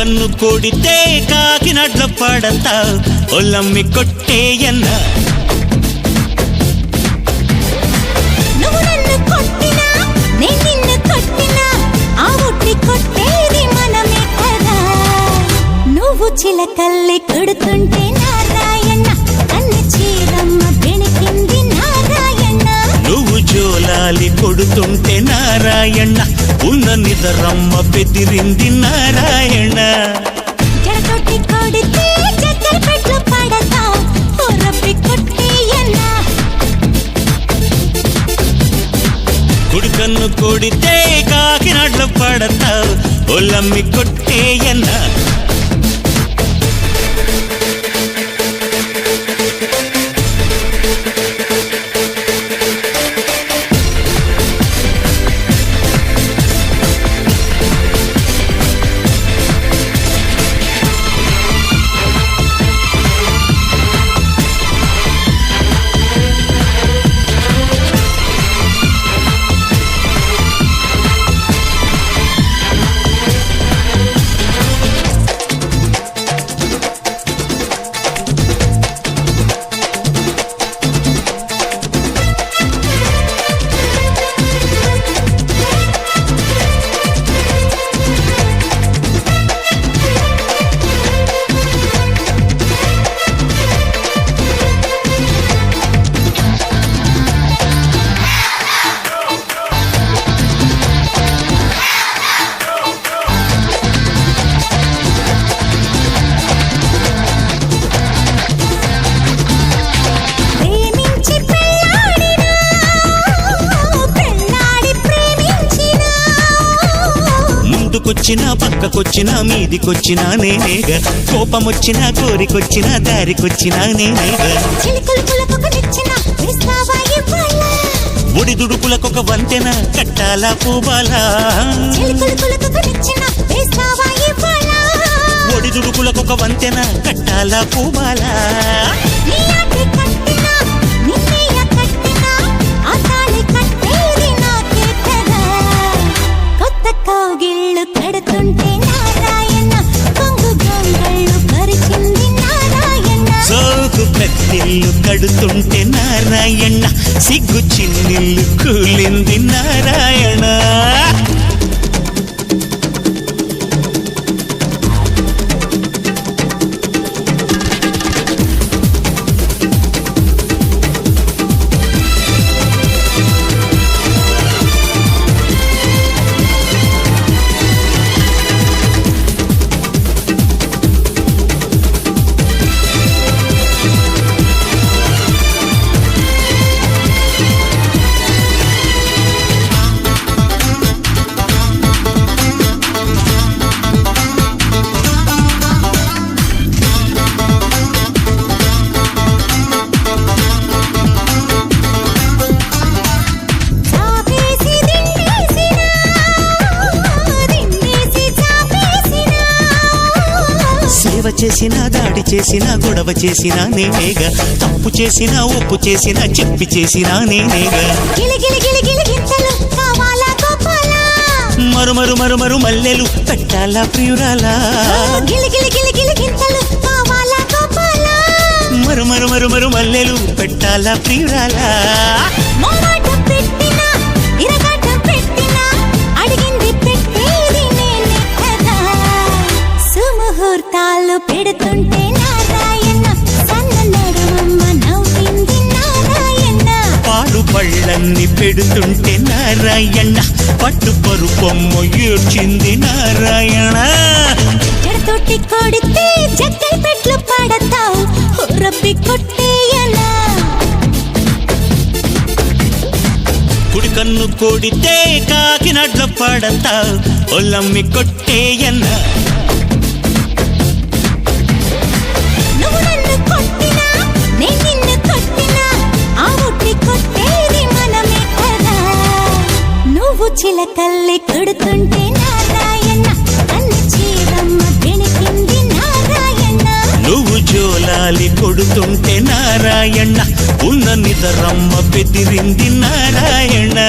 కన్ను కొడితే కాకినాడ్ల పడతా ఒల్లమ్మి కొట్టేయన్న నువ్వు నన్ను కొట్టినా నేను నిన్ను కొట్టినా ఆ ఒట్టి కొట్టేది మనమే కదా నువ్వు చిలకల్లి కొడుతుంటే నారాయణ అన్ని చీరమ్మ బెణికింది నారాయణ నువ్వు జోలాలి కొడుతుంటే నారాయణ ఉన్న నిదరమ్మ బెదిరింది నారాయణ జడతోటి కొడితే చక్కెర పెట్లు పడతా రబ్బి కొట్టేయన్న కుడి కన్ను కొడితే కాకినాడ్ల పడతా ఒల్లమ్మి కొట్టేయన్న ముందుకొచ్చినా పక్కకొచ్చినా మీదికొచ్చినా నేనేగా కోపమొచ్చినా కోరికొచ్చినా దారికొచ్చినా నేనేగా ఒడిదుడుకులకొక వంతెన కట్టాలా పూబాలా ఒడిదుడుకులకొక వంతెన కట్టాలా పూబాలా కౌగిళ్ళు కడుతుంటే నారాయణ కొంగు గొంగళ్ళు పరిచింది నారాయణ సోకు పెద్దిల్లు కడుతుంటే నారాయణ సిగ్గు చిన్నిల్లు కూలింది నారాయణ సేవ చేసినా దాడి చేసినా గొడవ చేసినా నేనేగా తప్పు చేసినా ఒప్పు చేసినా చెప్పి చేసినా నేనేగా మరు మరు మరు మరు మల్లెలు పెట్టాలా ప్రియురాలా మరు మరు మరు మరు మల్లెలు పెట్టాలా ప్రియురాలా ముహూర్తాలు పెడుతుంటే నారాయణ సన్న నడుమమ్మ నవ్వింది నారాయణ పాలు పళ్ళన్ని పెడుతుంటే నారాయణ పట్టు పరుపొమ్మ ఏడ్చింది నారాయణ జడతోటి కొడితే చక్కెర పెట్లు పడతావు రబ్బి కొట్టేయనా కుడి కన్ను కొడితే కాకినాడ్ల పడతా ఒల్లమ్మి కొట్టేయన్న నువ్వు నన్ను కొట్టినా నేను నిన్ను కొట్టినా ఆ ఒట్టి కొట్టేది మనమే కదా నువ్వు చిలకల్లి కొడుతుంటే నారాయణ అన్ని చీరమ్మ బెణికింది నారాయణ నువ్వు జోలాలి కొడుతుంటే నారాయణ ఉన్న నిదరమ్మ బెదిరింది నారాయణ